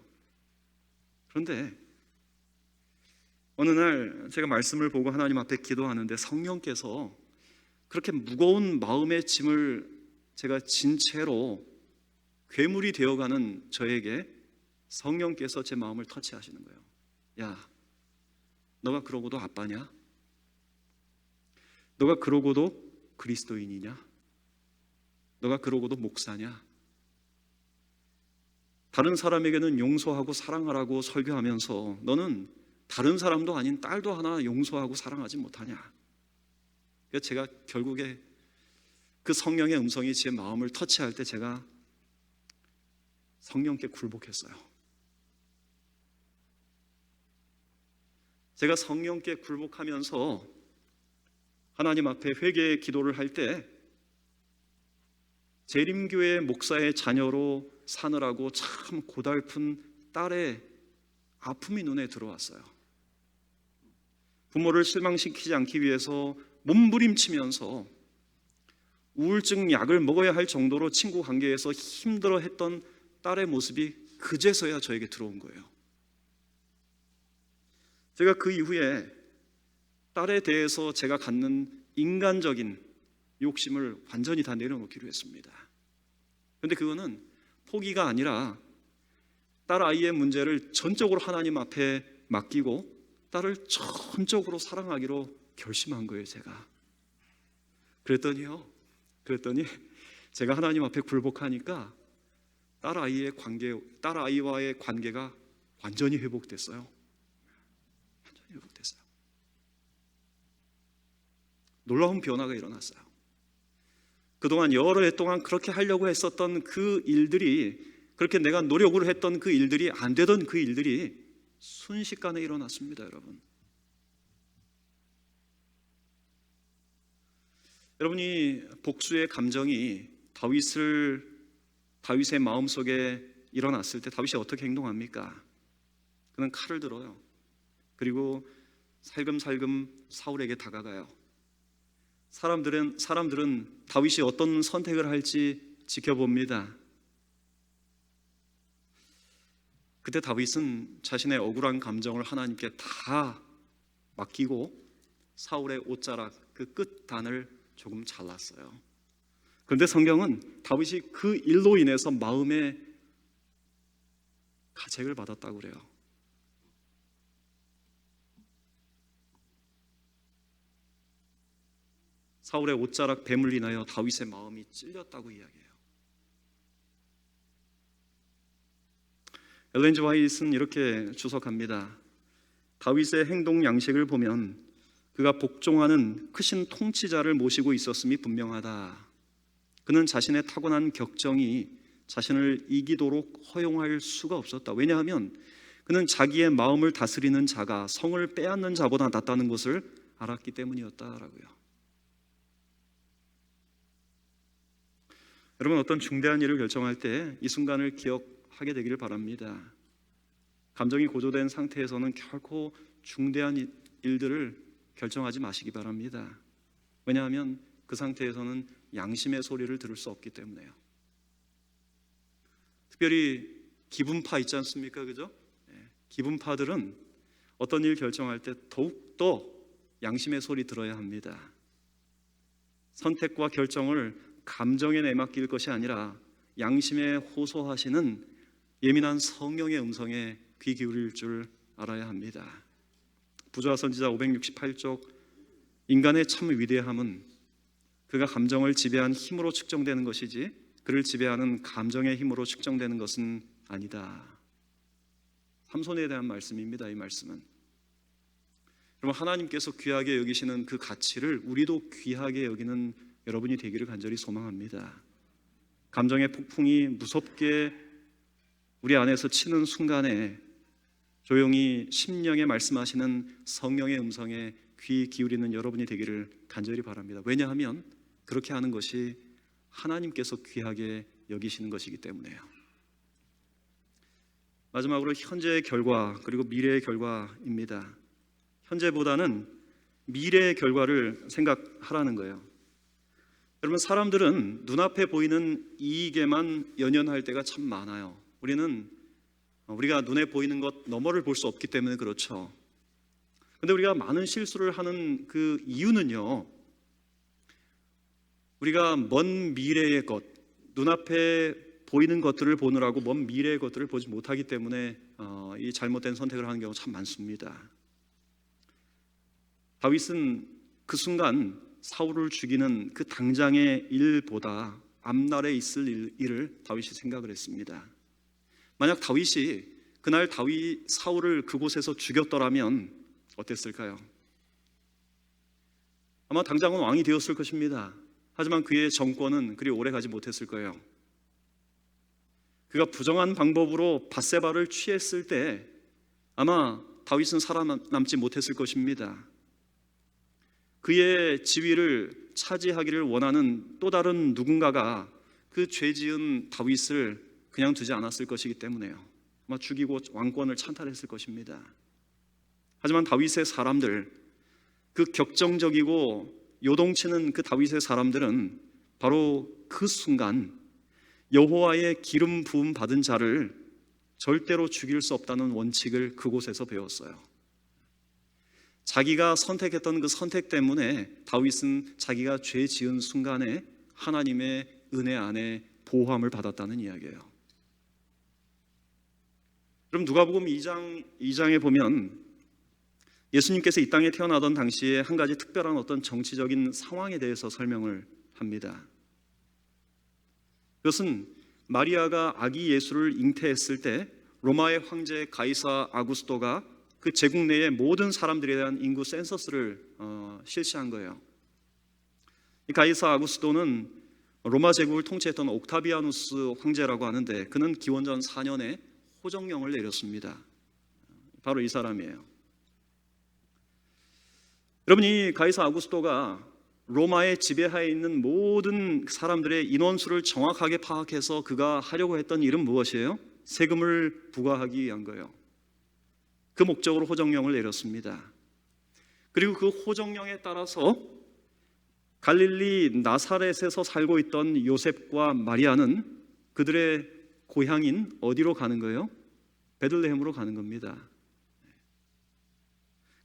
그런데 어느 날 제가 말씀을 보고 하나님 앞에 기도하는데 성령께서 그렇게 무거운 마음의 짐을 제가 진 채로 괴물이 되어가는 저에게 성령께서 제 마음을 터치하시는 거예요. 야, 너가 그러고도 아빠냐? 너가 그러고도 그리스도인이냐? 너가 그러고도 목사냐? 다른 사람에게는 용서하고 사랑하라고 설교하면서 너는 다른 사람도 아닌 딸도 하나 용서하고 사랑하지 못하냐? 그래서 제가 결국에 그 성령의 음성이 제 마음을 터치할 때 제가 성령께 굴복했어요. 제가 성령께 굴복하면서 하나님 앞에 회개의 기도를 할 때 재림교회 목사의 자녀로 사느라고 참 고달픈 딸의 아픔이 눈에 들어왔어요. 부모를 실망시키지 않기 위해서 몸부림치면서 우울증 약을 먹어야 할 정도로 친구 관계에서 힘들어했던 딸의 모습이 그제서야 저에게 들어온 거예요. 제가 그 이후에 딸에 대해서 제가 갖는 인간적인 욕심을 완전히 다 내려놓기로 했습니다. 그런데 그거는 포기가 아니라 딸 아이의 문제를 전적으로 하나님 앞에 맡기고 딸을 전적으로 사랑하기로 결심한 거예요. 제가 그랬더니 제가 하나님 앞에 굴복하니까 딸 아이와의 관계가 완전히 회복됐어요. 완전히 회복됐어요. 놀라운 변화가 일어났어요. 그동안 여러 해 동안 그렇게 하려고 했었던 그 일들이, 그렇게 내가 노력을 했던 그 일들이 안 되던 그 일들이 순식간에 일어났습니다. 여러분이 복수의 감정이 다윗의 마음속에 일어났을 때 다윗이 어떻게 행동합니까? 그는 칼을 들어요. 그리고 살금살금 사울에게 다가가요. 사람들은 다윗이 어떤 선택을 할지 지켜봅니다. 그때 다윗은 자신의 억울한 감정을 하나님께 다 맡기고 사울의 옷자락 그 끝단을 조금 잘랐어요. 그런데 성경은 다윗이 그 일로 인해서 마음에 가책을 받았다고 그래요. 사울의 옷자락 뱀을 인하여 다윗의 마음이 찔렸다고 이야기해요. 엘렌 G. 화이트는 이렇게 주석합니다. 다윗의 행동 양식을 보면 그가 복종하는 크신 통치자를 모시고 있었음이 분명하다. 그는 자신의 타고난 격정이 자신을 이기도록 허용할 수가 없었다. 왜냐하면 그는 자기의 마음을 다스리는 자가 성을 빼앗는 자보다 낫다는 것을 알았기 때문이었다라고요. 여러분, 어떤 중대한 일을 결정할 때 이 순간을 기억하게 되기를 바랍니다. 감정이 고조된 상태에서는 결코 중대한 일들을 결정하지 마시기 바랍니다. 왜냐하면 그 상태에서는 양심의 소리를 들을 수 없기 때문에요. 특별히 기분파 있지 않습니까? 그죠? 기분파들은 어떤 일 결정할 때 더욱더 양심의 소리 들어야 합니다. 선택과 결정을 감정에 내맡길 것이 아니라 양심에 호소하시는 예민한 성령의 음성에 귀 기울일 줄 알아야 합니다. 부조화 선지자 568쪽 인간의 참 위대함은 그가 감정을 지배한 힘으로 측정되는 것이지 그를 지배하는 감정의 힘으로 측정되는 것은 아니다. 삼손에 대한 말씀입니다. 이 말씀은 여러분, 하나님께서 귀하게 여기시는 그 가치를 우리도 귀하게 여기는 여러분이 되기를 간절히 소망합니다. 감정의 폭풍이 무섭게 우리 안에서 치는 순간에 조용히 심령에 말씀하시는 성령의 음성에 귀 기울이는 여러분이 되기를 간절히 바랍니다. 왜냐하면 그렇게 하는 것이 하나님께서 귀하게 여기시는 것이기 때문에요. 마지막으로 현재의 결과 그리고 미래의 결과입니다. 현재보다는 미래의 결과를 생각하라는 거예요. 여러분, 사람들은 눈앞에 보이는 이익에만 연연할 때가 참 많아요. 우리가 눈에 보이는 것 너머를 볼 수 없기 때문에 그렇죠. 근데 우리가 많은 실수를 하는 그 이유는요, 우리가 먼 미래의 것, 눈앞에 보이는 것들을 보느라고 먼 미래의 것들을 보지 못하기 때문에 이 잘못된 선택을 하는 경우가 참 많습니다. 다윗은 그 순간 사울을 죽이는 그 당장의 일보다 앞날에 있을 일을 다윗이 생각을 했습니다. 만약 다윗이 그날 사울을 그곳에서 죽였더라면 어땠을까요? 아마 당장은 왕이 되었을 것입니다. 하지만 그의 정권은 그리 오래 가지 못했을 거예요. 그가 부정한 방법으로 밧세바를 취했을 때 아마 다윗은 살아남지 못했을 것입니다. 그의 지위를 차지하기를 원하는 또 다른 누군가가 그 죄 지은 다윗을 그냥 두지 않았을 것이기 때문에요. 아마 죽이고 왕권을 찬탈했을 것입니다. 하지만 다윗의 사람들, 그 격정적이고 요동치는 그 다윗의 사람들은 바로 그 순간 여호와의 기름 부음 받은 자를 절대로 죽일 수 없다는 원칙을 그곳에서 배웠어요. 자기가 선택했던 그 선택 때문에 다윗은 자기가 죄 지은 순간에 하나님의 은혜 안에 보호함을 받았다는 이야기예요. 그럼 누가복음 2장에 보면 예수님께서 이 땅에 태어나던 당시에 한 가지 특별한 어떤 정치적인 상황에 대해서 설명을 합니다. 그것은 마리아가 아기 예수를 잉태했을 때 로마의 황제 가이사 아구스토가 그 제국 내의 모든 사람들에 대한 인구 센서스를 실시한 거예요. 이 가이사 아구스토는 로마 제국을 통치했던 옥타비아누스 황제라고 하는데 그는 기원전 4년에 호정령을 내렸습니다. 바로 이 사람이에요. 여러분, 이 가이사 아구스토가 로마의 지배하에 있는 모든 사람들의 인원수를 정확하게 파악해서 그가 하려고 했던 일은 무엇이에요? 세금을 부과하기 위한 거예요. 그 목적으로 호정령을 내렸습니다. 그리고 그 호정령에 따라서 갈릴리 나사렛에서 살고 있던 요셉과 마리아는 그들의 고향인 어디로 가는 거예요? 베들레헴으로 가는 겁니다.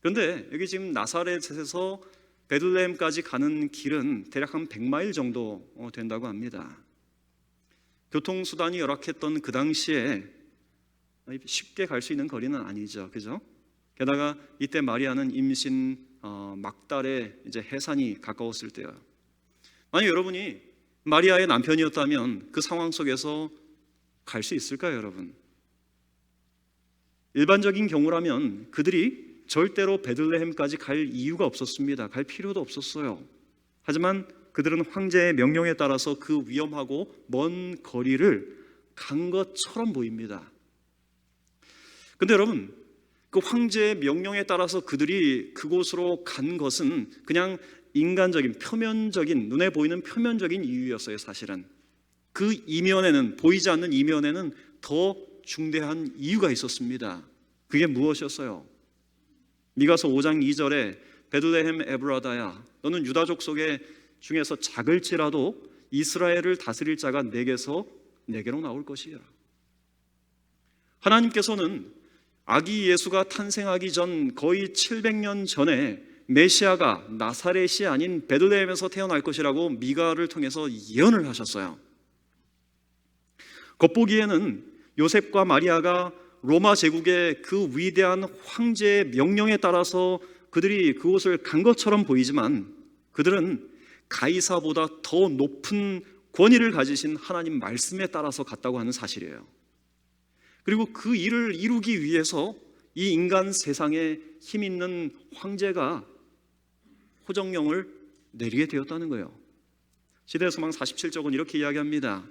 그런데 여기 지금 나사렛에서 베들레헴까지 가는 길은 대략 한 100마일 정도 된다고 합니다. 교통수단이 열악했던 그 당시에 쉽게 갈 수 있는 거리는 아니죠, 그죠? 게다가 이때 마리아는 임신 막달에 이제 해산이 가까웠을 때요. 만약 여러분이 마리아의 남편이었다면 그 상황 속에서 갈 수 있을까요, 여러분? 일반적인 경우라면 그들이 절대로 베들레헴까지 갈 이유가 없었습니다. 갈 필요도 없었어요. 하지만 그들은 황제의 명령에 따라서 그 위험하고 먼 거리를 간 것처럼 보입니다. 근데 여러분, 그 황제의 명령에 따라서 그들이 그곳으로 간 것은 그냥 인간적인, 표면적인, 눈에 보이는 표면적인 이유였어요. 사실은 그 이면에는, 보이지 않는 이면에는 더 중대한 이유가 있었습니다. 그게 무엇이었어요? 미가서 5장 2절에 베들레헴 에브라다야, 너는 유다족 속에 중에서 작을지라도 이스라엘을 다스릴 자가 내게로 나올 것이야. 하나님께서는 아기 예수가 탄생하기 전 거의 700년 전에 메시아가 나사렛이 아닌 베들레헴에서 태어날 것이라고 미가를 통해서 예언을 하셨어요. 겉보기에는 요셉과 마리아가 로마 제국의 그 위대한 황제의 명령에 따라서 그들이 그곳을 간 것처럼 보이지만 그들은 가이사보다 더 높은 권위를 가지신 하나님 말씀에 따라서 갔다고 하는 사실이에요. 그리고 그 일을 이루기 위해서 이 인간 세상에 힘 있는 황제가 호정령을 내리게 되었다는 거예요. 시대소망 47쪽은 이렇게 이야기합니다.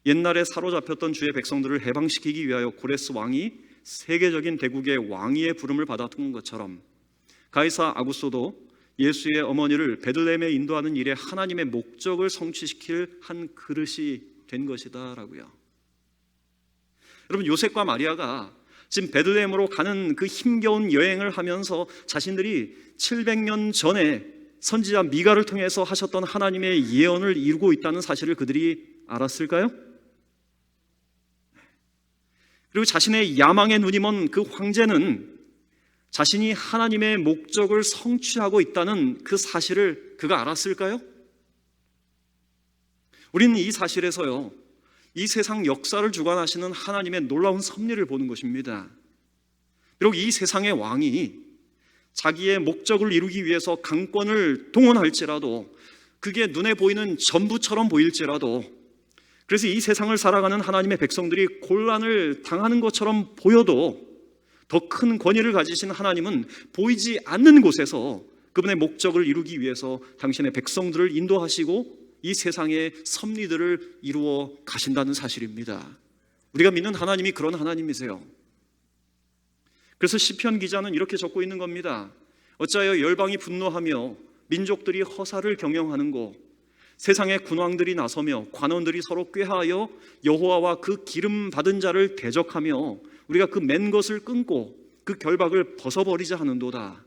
옛날에 사로잡혔던 주의 백성들을 해방시키기 위하여 고레스 왕이 세계적인 대국의 왕위의 부름을 받았던 것처럼 가이사 아구스도 예수의 어머니를 베들레헴에 인도하는 일에 하나님의 목적을 성취시킬 한 그릇이 된 것이다 라고요. 여러분, 요셉과 마리아가 지금 베들레헴으로 가는 그 힘겨운 여행을 하면서 자신들이 700년 전에 선지자 미가를 통해서 하셨던 하나님의 예언을 이루고 있다는 사실을 그들이 알았을까요? 그리고 자신의 야망의 눈이 먼 그 황제는 자신이 하나님의 목적을 성취하고 있다는 그 사실을 그가 알았을까요? 우리는 이 사실에서요, 이 세상 역사를 주관하시는 하나님의 놀라운 섭리를 보는 것입니다. 비록 이 세상의 왕이 자기의 목적을 이루기 위해서 강권을 동원할지라도 그게 눈에 보이는 전부처럼 보일지라도, 그래서 이 세상을 살아가는 하나님의 백성들이 곤란을 당하는 것처럼 보여도 더 큰 권위를 가지신 하나님은 보이지 않는 곳에서 그분의 목적을 이루기 위해서 당신의 백성들을 인도하시고 이 세상의 섭리들을 이루어 가신다는 사실입니다. 우리가 믿는 하나님이 그런 하나님이세요. 그래서 시편 기자는 이렇게 적고 있는 겁니다. 어찌하여 열방이 분노하며 민족들이 허사를 경영하는고, 세상의 군왕들이 나서며 관원들이 서로 꾀하여 여호와와 그 기름 받은 자를 대적하며 우리가 그 맨 것을 끊고 그 결박을 벗어버리자 하는도다.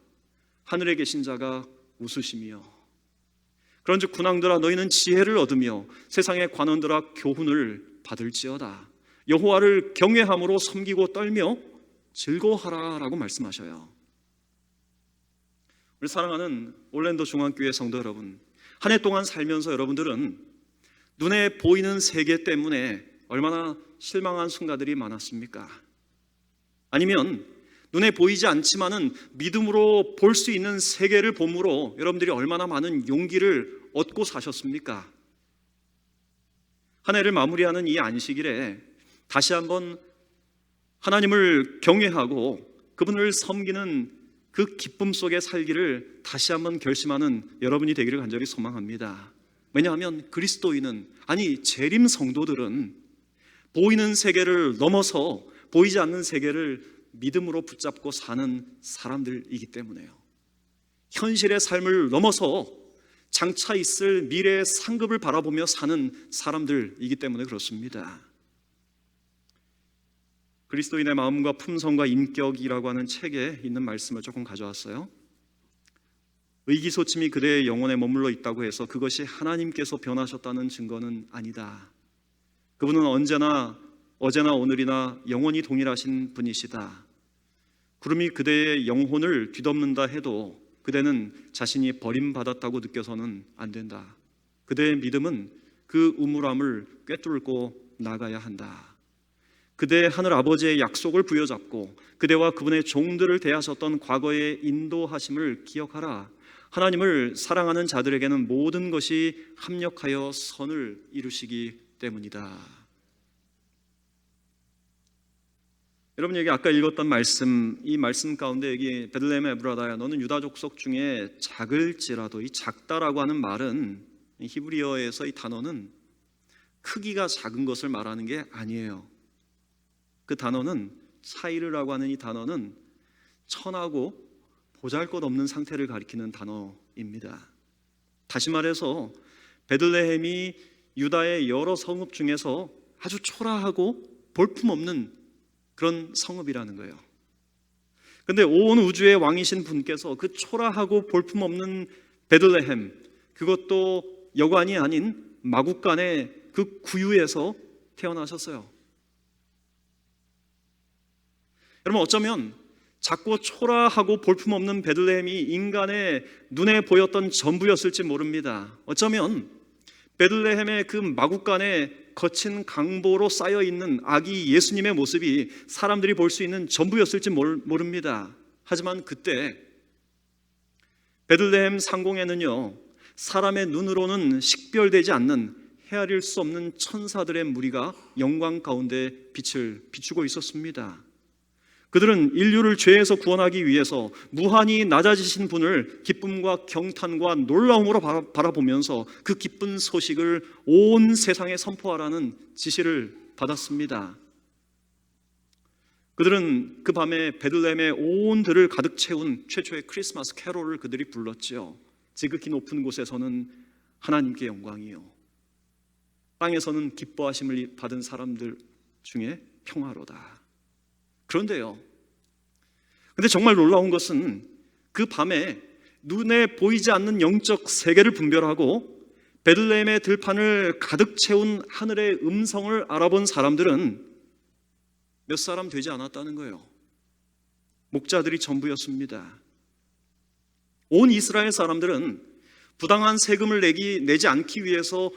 하늘에 계신 자가 웃으시며, 그런즉 군왕들아 너희는 지혜를 얻으며 세상의 관원들아 교훈을 받을지어다. 여호와를 경외함으로 섬기고 떨며 즐거워하라 라고 말씀하셔요. 우리 사랑하는 올랜도 중앙교회 성도 여러분, 한 해 동안 살면서 여러분들은 눈에 보이는 세계 때문에 얼마나 실망한 순간들이 많았습니까? 아니면 눈에 보이지 않지만은 믿음으로 볼 수 있는 세계를 봄으로 여러분들이 얼마나 많은 용기를 얻고 사셨습니까? 한 해를 마무리하는 이 안식일에 다시 한번 하나님을 경외하고 그분을 섬기는 그 기쁨 속에 살기를 다시 한번 결심하는 여러분이 되기를 간절히 소망합니다. 왜냐하면 그리스도인은, 아니 재림 성도들은 보이는 세계를 넘어서 보이지 않는 세계를 믿음으로 붙잡고 사는 사람들이기 때문에요. 현실의 삶을 넘어서 장차 있을 미래의 상급을 바라보며 사는 사람들이기 때문에 그렇습니다. 그리스도인의 마음과 품성과 인격이라고 하는 책에 있는 말씀을 조금 가져왔어요. 의기소침이 그대의 영혼에 머물러 있다고 해서 그것이 하나님께서 변하셨다는 증거는 아니다. 그분은 언제나 어제나 오늘이나 영원히 동일하신 분이시다. 구름이 그대의 영혼을 뒤덮는다 해도 그대는 자신이 버림받았다고 느껴서는 안 된다. 그대의 믿음은 그 우물함을 꿰뚫고 나가야 한다. 그대의 하늘 아버지의 약속을 부여잡고 그대와 그분의 종들을 대하셨던 과거의 인도하심을 기억하라. 하나님을 사랑하는 자들에게는 모든 것이 합력하여 선을 이루시기 때문이다. 여러분, 여기 아까 읽었던 말씀, 이 말씀 가운데 여기 베들레헴 에브라다야 너는 유다 족속 중에 작을지라도, 이 작다라고 하는 말은 히브리어에서 이 단어는 크기가 작은 것을 말하는 게 아니에요. 그 단어는 차이르라고 하는 이 단어는 천하고 보잘것없는 상태를 가리키는 단어입니다. 다시 말해서 베들레헴이 유다의 여러 성읍 중에서 아주 초라하고 볼품없는 그런 성읍이라는 거예요. 그런데 온 우주의 왕이신 분께서 그 초라하고 볼품없는 베들레헴, 그것도 여관이 아닌 마국간의 그 구유에서 태어나셨어요. 여러분, 어쩌면 작고 초라하고 볼품없는 베들레헴이 인간의 눈에 보였던 전부였을지 모릅니다. 어쩌면 베들레헴의 그 마국간에 거친 강보로 쌓여있는 아기 예수님의 모습이 사람들이 볼 수 있는 전부였을지 모릅니다. 하지만 그때 베들레헴 상공에는요, 사람의 눈으로는 식별되지 않는 헤아릴 수 없는 천사들의 무리가 영광 가운데 빛을 비추고 있었습니다. 그들은 인류를 죄에서 구원하기 위해서 무한히 낮아지신 분을 기쁨과 경탄과 놀라움으로 바라보면서 그 기쁜 소식을 온 세상에 선포하라는 지시를 받았습니다. 그들은 그 밤에 베들레헴의 온 들을 가득 채운 최초의 크리스마스 캐롤을 그들이 불렀지요. 지극히 높은 곳에서는 하나님께 영광이요, 땅에서는 기뻐하심을 받은 사람들 중에 평화로다. 그런데요, 근데 정말 놀라운 것은 그 밤에 눈에 보이지 않는 영적 세계를 분별하고 베들레헴의 들판을 가득 채운 하늘의 음성을 알아본 사람들은 몇 사람 되지 않았다는 거예요. 목자들이 전부였습니다. 온 이스라엘 사람들은 부당한 세금을 내지 않기 위해서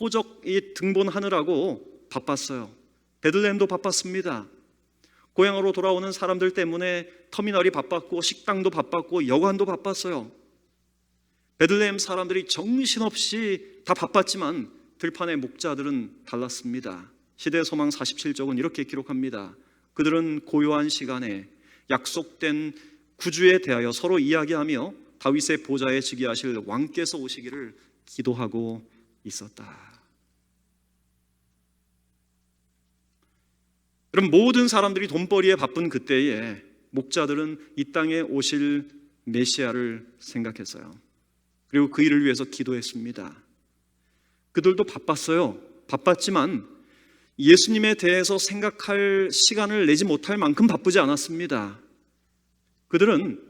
호적이 등본하느라고 바빴어요. 베들레헴도 바빴습니다. 고향으로 돌아오는 사람들 때문에 터미널이 바빴고 식당도 바빴고 여관도 바빴어요. 베들레헴 사람들이 정신없이 다 바빴지만 들판의 목자들은 달랐습니다. 시대 소망 47쪽은 이렇게 기록합니다. 그들은 고요한 시간에 약속된 구주에 대하여 서로 이야기하며 다윗의 보좌에 즉위하실 왕께서 오시기를 기도하고 있었다. 그럼 모든 사람들이 돈벌이에 바쁜 그때에 목자들은 이 땅에 오실 메시아를 생각했어요. 그리고 그 일을 위해서 기도했습니다. 그들도 바빴어요. 바빴지만 예수님에 대해서 생각할 시간을 내지 못할 만큼 바쁘지 않았습니다. 그들은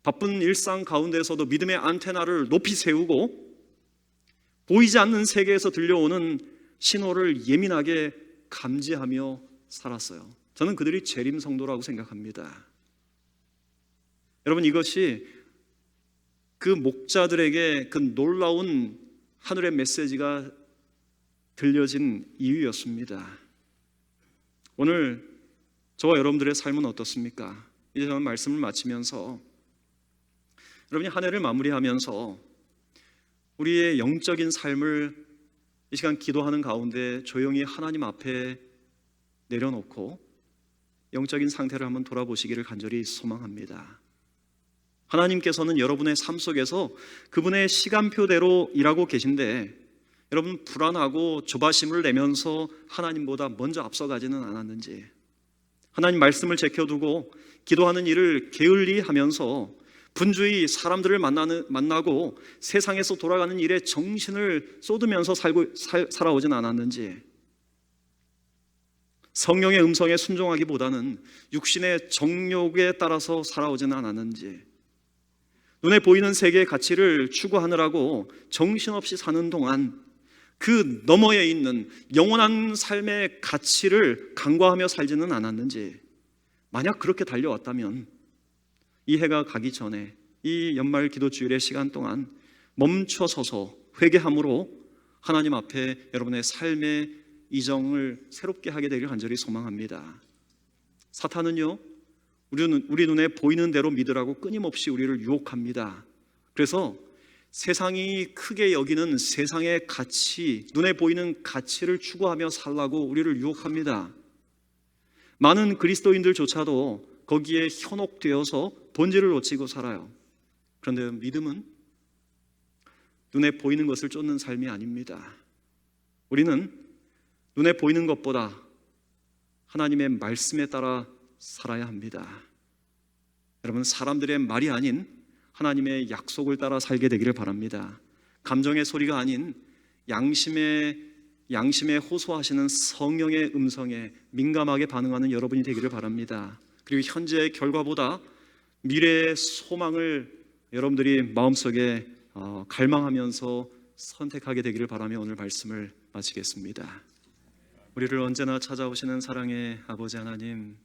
바쁜 일상 가운데서도 믿음의 안테나를 높이 세우고 보이지 않는 세계에서 들려오는 신호를 예민하게 감지하며 살았어요. 저는 그들이 재림 성도라고 생각합니다. 여러분, 이것이 그 목자들에게 그 놀라운 하늘의 메시지가 들려진 이유였습니다. 오늘 저와 여러분들의 삶은 어떻습니까? 이제 저는 말씀을 마치면서 여러분이 한 해를 마무리하면서 우리의 영적인 삶을 이 시간 기도하는 가운데 조용히 하나님 앞에 내려놓고 영적인 상태를 한번 돌아보시기를 간절히 소망합니다. 하나님께서는 여러분의 삶 속에서 그분의 시간표대로 일하고 계신데 여러분 불안하고 조바심을 내면서 하나님보다 먼저 앞서가지는 않았는지, 하나님 말씀을 제껴두고 기도하는 일을 게을리 하면서 분주히 사람들을 만나고 세상에서 돌아가는 일에 정신을 쏟으면서 살아오진 않았는지, 성령의 음성에 순종하기보다는 육신의 정욕에 따라서 살아오지는 않았는지, 눈에 보이는 세계의 가치를 추구하느라고 정신없이 사는 동안 그 너머에 있는 영원한 삶의 가치를 간과하며 살지는 않았는지, 만약 그렇게 달려왔다면 이 해가 가기 전에 이 연말 기도 주일의 시간 동안 멈춰서서 회개함으로 하나님 앞에 여러분의 삶의 이정을 새롭게 하게 되기를 간절히 소망합니다. 사탄은요, 우리 눈에 보이는 대로 믿으라고 끊임없이 우리를 유혹합니다. 그래서 세상이 크게 여기는 세상의 가치, 눈에 보이는 가치를 추구하며 살라고 우리를 유혹합니다. 많은 그리스도인들조차도 거기에 현혹되어서 본질을 놓치고 살아요. 그런데 믿음은 눈에 보이는 것을 쫓는 삶이 아닙니다. 우리는 눈에 보이는 것보다 하나님의 말씀에 따라 살아야 합니다. 여러분, 사람들의 말이 아닌 하나님의 약속을 따라 살게 되기를 바랍니다. 감정의 소리가 아닌 양심에 호소하시는 성령의 음성에 민감하게 반응하는 여러분이 되기를 바랍니다. 그리고 현재의 결과보다 미래의 소망을 여러분들이 마음속에 갈망하면서 선택하게 되기를 바라며 오늘 말씀을 마치겠습니다. 우리를 언제나 찾아오시는 사랑의 아버지 하나님,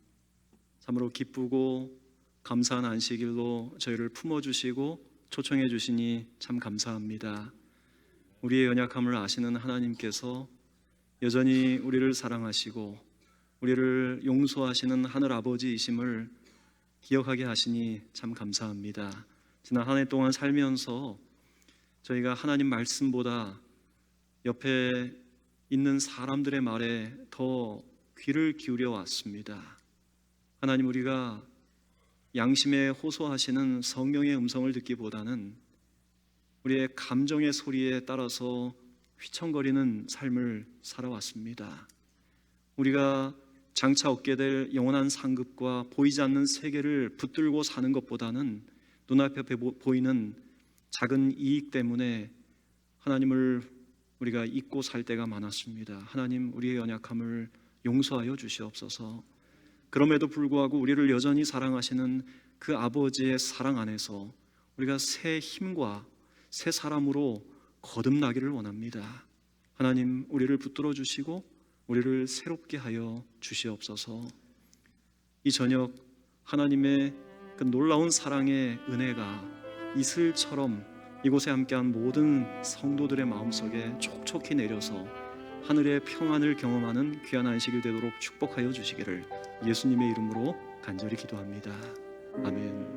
참으로 기쁘고 감사한 안식일로 저희를 품어주시고 초청해 주시니 참 감사합니다. 우리의 연약함을 아시는 하나님께서 여전히 우리를 사랑하시고 우리를 용서하시는 하늘 아버지이심을 기억하게 하시니 참 감사합니다. 지난 한 해 동안 살면서 저희가 하나님 말씀보다 옆에 있는 사람들의 말에 더 귀를 기울여 왔습니다. 하나님, 우리가 양심에 호소하시는 성령의 음성을 듣기보다는 우리의 감정의 소리에 따라서 휘청거리는 삶을 살아왔습니다. 우리가 장차 얻게 될 영원한 상급과 보이지 않는 세계를 붙들고 사는 것보다는 눈앞에 보이는 작은 이익 때문에 하나님을 우리가 잊고 살 때가 많았습니다. 하나님, 우리의 연약함을 용서하여 주시옵소서. 그럼에도 불구하고 우리를 여전히 사랑하시는 그 아버지의 사랑 안에서 우리가 새 힘과 새 사람으로 거듭나기를 원합니다. 하나님, 우리를 붙들어 주시고 우리를 새롭게 하여 주시옵소서. 이 저녁 하나님의 그 놀라운 사랑의 은혜가 이슬처럼 이곳에 함께한 모든 성도들의 마음속에 촉촉히 내려서 하늘의 평안을 경험하는 귀한 안식일 되도록 축복하여 주시기를 예수님의 이름으로 간절히 기도합니다. 아멘.